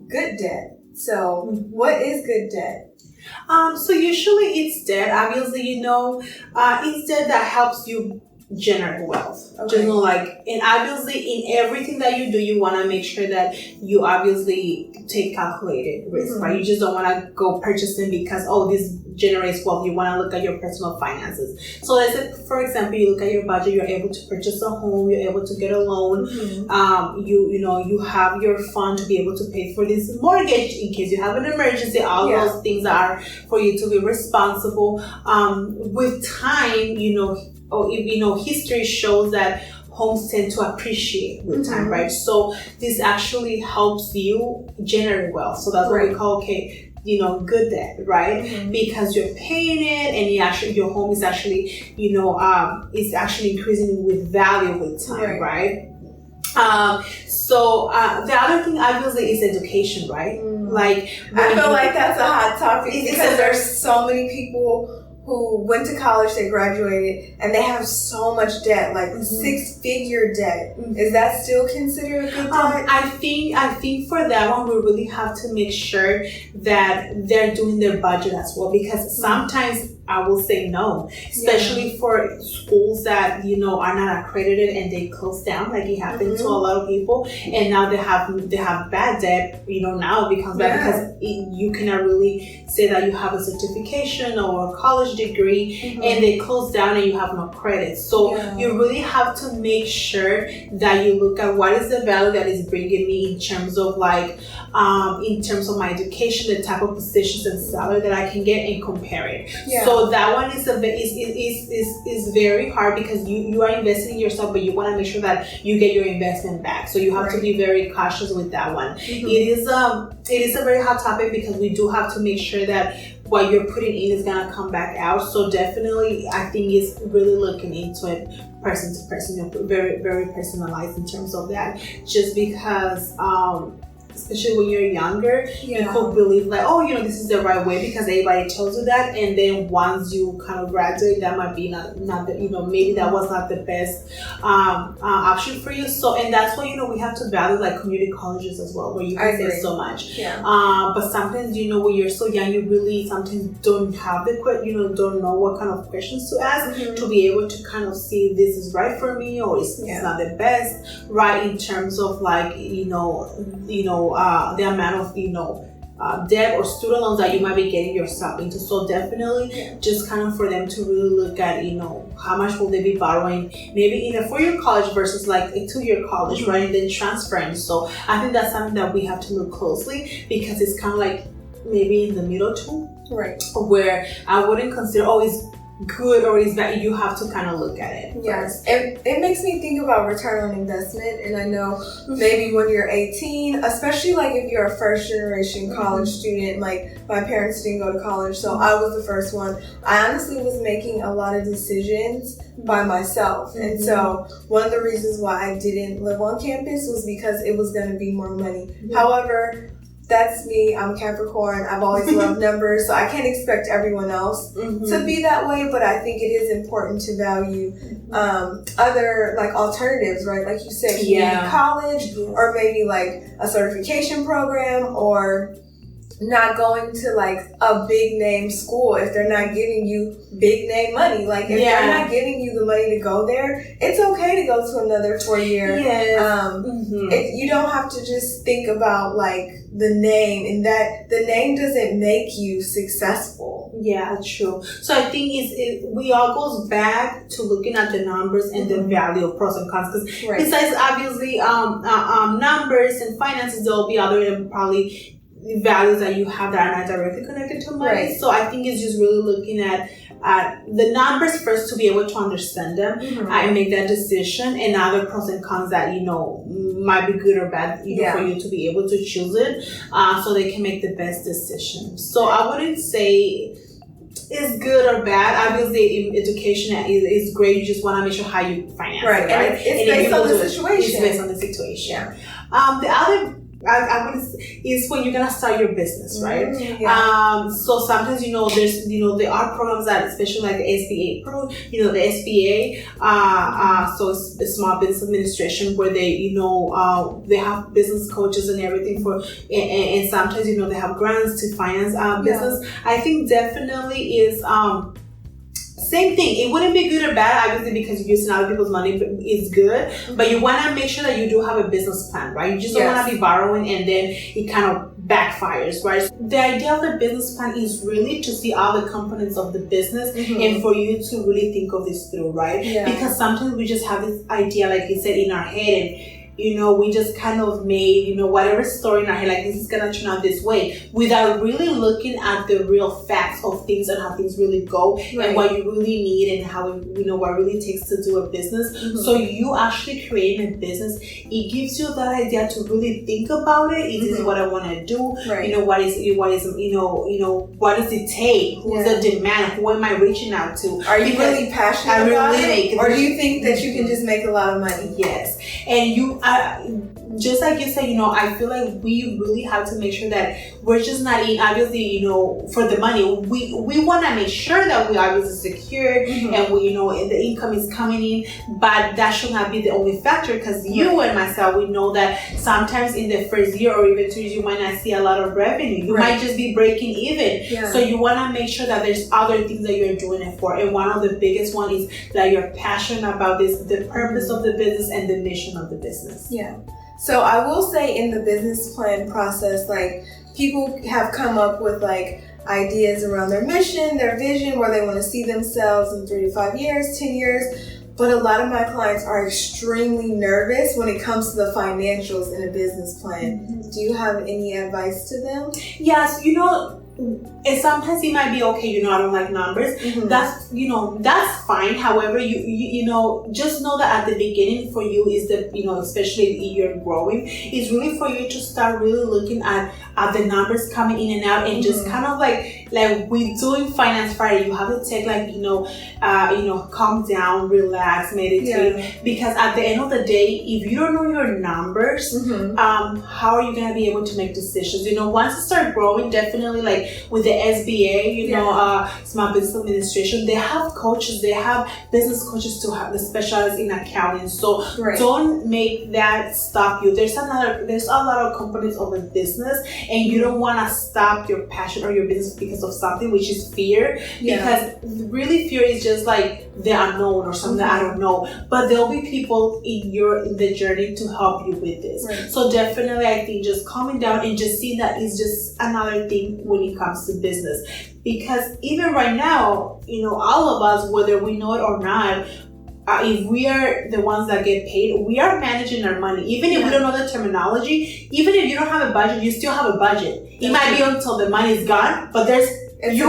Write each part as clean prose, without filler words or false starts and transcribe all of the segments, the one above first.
good debt. So what is good debt? So usually it's debt. Obviously, it's debt that helps you generate wealth. Okay. Just and obviously in everything that you do, you want to make sure that you obviously take calculated risk, right? You just don't want to go purchasing because, this generates wealth. You want to look at your personal finances. So let's say, for example, you look at your budget, you're able to purchase a home, you're able to get a loan, you have your fund to be able to pay for this mortgage in case you have an emergency. All those things are for you to be responsible. With time, history shows that homes tend to appreciate with time, right? So this actually helps you generate wealth. So that's what we call, good debt, right? Because you're paying it, and your home is actually, is actually increasing with value with time, right? So the other thing obviously is education, right? I feel like that's a hot topic because there's so many people who went to college, they graduated, and they have so much debt, like 6-figure debt. Is that still considered a good debt? I think for that one, we really have to make sure that they're doing their budget as well, because sometimes I will say no, especially for schools that, are not accredited and they close down, like it happened to a lot of people, and now they have bad debt, now it becomes bad because you cannot really say that you have a certification or a college degree and they close down and you have no credit. So you really have to make sure that you look at what is the value that is bringing me in terms of in terms of my education, the type of positions and salary that I can get, and compare it. So that one is very hard because you are investing in yourself, but you want to make sure that you get your investment back. So you have to be very cautious with that one. It is a very hot topic because we do have to make sure that what you're putting in is gonna come back out. So definitely, I think it's really looking into it person to person, very, very personalized in terms of that. Just because, especially when you're younger, you could believe this is the right way because everybody tells you that, and then once you kind of graduate, that might be not the, maybe that was not the best option for you. So, and that's why we have to value community colleges as well, where you can save so much. But sometimes when you're so young, you really sometimes don't have don't know what kind of questions to ask to be able to kind of see if this is right for me or it's not the best, right? In terms of the amount of debt or student loans that you might be getting yourself into. So definitely just kind of for them to really look at how much will they be borrowing maybe in a 4-year college versus a 2-year college, right? And then transferring. So I think that's something that we have to look closely because it's kind of maybe in the middle too, right? Where I wouldn't consider it's good or is bad. You have to kind of look at it. Yes, it makes me think about return on investment, and I know maybe when you're 18, especially if you're a first generation college student, my parents didn't go to college, so I was the first one. I honestly was making a lot of decisions by myself, and so one of the reasons why I didn't live on campus was because it was going to be more money. However, that's me. I'm Capricorn. I've always loved numbers, so I can't expect everyone else to be that way. But I think it is important to value other alternatives, right? Like you said, community college, or maybe a certification program, or not going to a big name school if they're not giving you big name money. If they're not giving you the money to go there, it's okay to go to another 4-year. You don't have to just think about the name, and that the name doesn't make you successful. Yeah, true. So I think we all goes back to looking at the numbers and the value of pros and cons, because besides obviously numbers and finances, there'll be other probably values that you have that are not directly connected to money. So I think it's just really looking at the numbers first to be able to understand them and make that decision, and other pros and cons that might be good or bad for you to be able to choose it so they can make the best decision. So I wouldn't say it's good or bad. Obviously, education is great. You just want to make sure how you finance it, right? And it's based on the situation. It's based on the situation. The other I would is when you're gonna start your business, right? So sometimes there's there are programs that, especially like the SBA the SBA, so it's the Small Business Administration, where they they have business coaches and everything and sometimes they have grants to finance business. I think definitely is same thing. It wouldn't be good or bad, obviously, because you're using other people's money, but it's good. But you want to make sure that you do have a business plan, right? You just don't want to be borrowing and then it kind of backfires, right? The idea of the business plan is really to see all the components of the business and for you to really think of this through, right? Because sometimes we just have this idea, like you said, in our head, and we just kind of made, whatever story in our head, like this is going to turn out this way, without really looking at the real facts of things and how things really go and what you really need and how, what really takes to do a business. So you actually creating a business, it gives you that idea to really think about it. This is what I want to do. What does it take? Who's the demand? Who am I reaching out to? Are you really passionate about it? Or do you think that you can just make a lot of money? Yes. And just like you said, I feel like we really have to make sure that we're just not in, obviously, for the money. We want to make sure that we are obviously secure and we, the income is coming in, but that should not be the only factor, because you and myself, we know that sometimes in the first year or even 2 years, you might not see a lot of revenue. You might just be breaking even. So you want to make sure that there's other things that you're doing it for. And one of the biggest one is that you're passionate about this, the purpose of the business and the mission of the business. So I will say, in the business plan process, like, people have come up with like ideas around their mission, their vision, where they want to see themselves in 3 to 5 years, 10 years. But a lot of my clients are extremely nervous when it comes to the financials in a business plan. Do you have any advice to them? Yes, and sometimes it might be okay, I don't like numbers. That's fine. However, you just know that at the beginning for you is the, especially if you're growing, is really for you to start really looking at the numbers coming in and out, and just kind of like we do in Finance Friday, you have to take calm down, relax, meditate, because at the end of the day, if you don't know your numbers, how are you going to be able to make decisions? Once you start growing, definitely like with the SBA, Small Business Administration, they have coaches, they have business coaches to have the specialists in accounting. So don't make that stop you. There's a lot of components of a business, and you don't want to stop your passion or your business because of something, which is fear. Because really fear is just like the unknown or something that I don't know. But there'll be people in the journey to help you with this. So definitely, I think just calming down and just seeing that is just another thing when it comes to business. Because even right now, all of us, whether we know it or not, if we are the ones that get paid, we are managing our money. Even if we don't know the terminology, even if you don't have a budget, you still have a budget. It might be until the money is gone, but it's an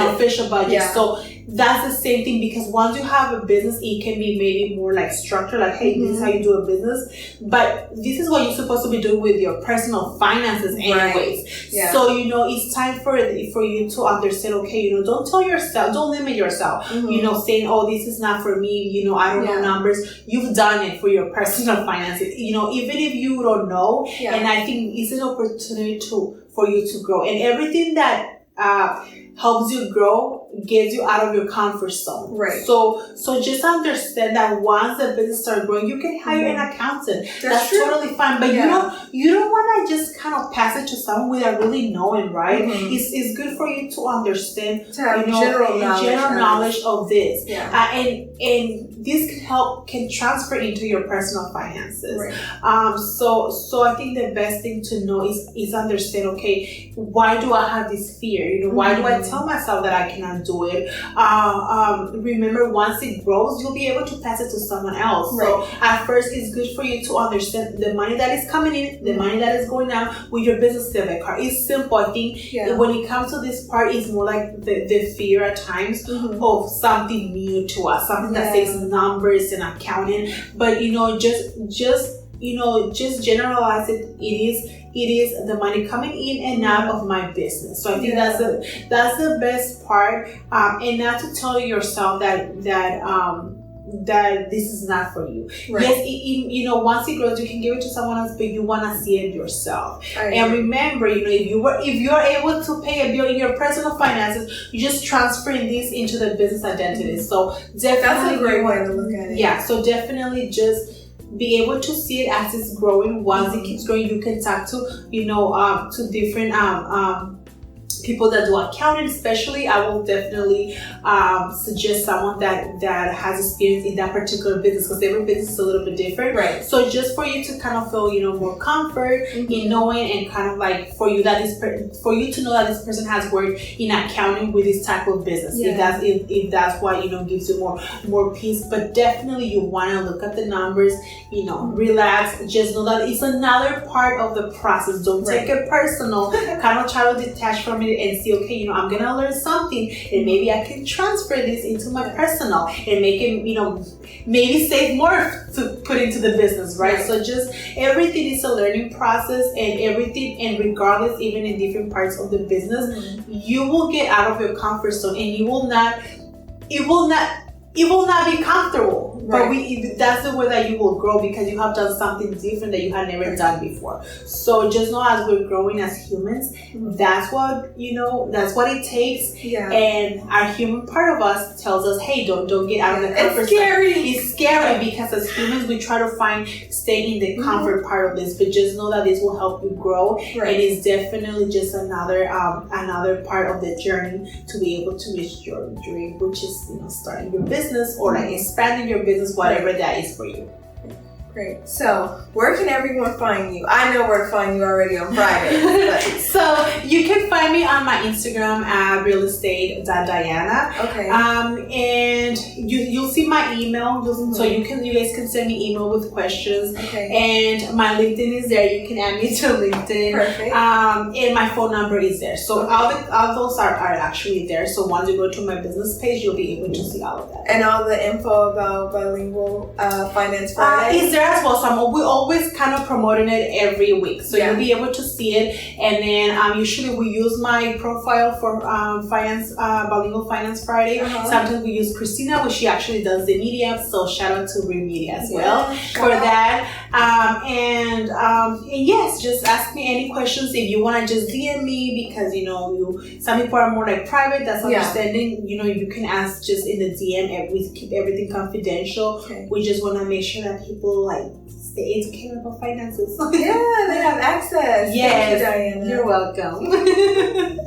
official budget. So that's the same thing, because once you have a business, it can be maybe more like structured, like, hey, this is how you do a business. But this is what you're supposed to be doing with your personal finances anyways. So, it's time for you to understand, okay, don't tell yourself, don't limit yourself, saying, oh, this is not for me, I don't know numbers. You've done it for your personal finances, even if you don't know. And I think it's an opportunity for you to grow. And everything that helps you grow gets you out of your comfort zone. So just understand that once the business starts growing, you can hire an accountant. That's totally fine. But you don't want to just kind of pass it to someone without really knowing, right? It's good for you to understand, to have general knowledge of this. And this can transfer into your personal finances. So I think the best thing to know is understand, okay, why do I have this fear? Why do I tell myself that I cannot do it? Remember, once it grows, you'll be able to pass it to someone else. So at first, it's good for you to understand the money that is coming in, the money that is going out with your business debit card. It's simple. I think when it comes to this part, it's more like the fear at times of something new to us, something that says numbers and accounting. But just generalize it. It is the money coming in and out of my business. So I think that's the best part. And not to tell yourself that that this is not for you. Right. Yes, you know, once it grows, you can give it to someone else, but you want to see it yourself. And remember, you know, if you're able to pay a bill in your personal finances, you just transferring this into the business identity. So definitely, that's a great way to look at it. Yeah, so definitely just be able to see it as it's growing. Once it keeps growing, you can talk to, you know, to different people that do accounting. Especially, I will definitely suggest someone that has experience in that particular business, because every business is a little bit different. Right. So just for you to kind of feel, you know, more comfort in knowing, and kind of like for you for you to know that this person has worked in accounting with this type of business. Yeah. If that's what, you know, gives you more peace. But definitely you want to look at the numbers, you know, relax. Just know that it's another part of the process. Don't take it personal. Kind of try to detach from it and see, okay, you know, I'm gonna learn something, and maybe I can transfer this into my personal and make it, you know, maybe save more to put into the business, right? So just everything is a learning process, and everything, and regardless, even in different parts of the business, you will get out of your comfort zone, and it will not be comfortable. But that's the way that you will grow, because you have done something different that you had never done before. So just know, as we're growing as humans, that's what, you know, that's what it takes. And our human part of us tells us, hey, don't get out of the comfort zone. It's scary because as humans we try to stay in the comfort part of this, but just know that this will help you grow. And it's definitely just another part of the journey to be able to reach your dream, which is, you know, starting your business or like expanding your business, whatever that is for you. Great. So, where can everyone find you? I know where to find you already on Friday. So, you can find me on my Instagram at Realestate.diana. Okay. And you'll see my email. So you guys can send me email with questions. Okay. And my LinkedIn is there. You can add me to LinkedIn. Perfect. And my phone number is there. So all those are actually there. So once you go to my business page, you'll be able to see all of that. And all the info about Bilingual Finance Friday is there as well. So we always kind of promoting it every week, so you'll be able to see it. And then usually we use my profile for Bilingual Finance Friday. Sometimes we use Christina, which she actually does the media. So shout out to REEM MEDIA as well for that. And yes, just ask me any questions if you want to just DM me, because you know some people are more like private. That's understanding. You know, you can ask just in the DM, and we keep everything confidential. We just want to make sure that people like stay educated about finances. Yeah, they have access. Yes, Thank you, Diana. You're welcome.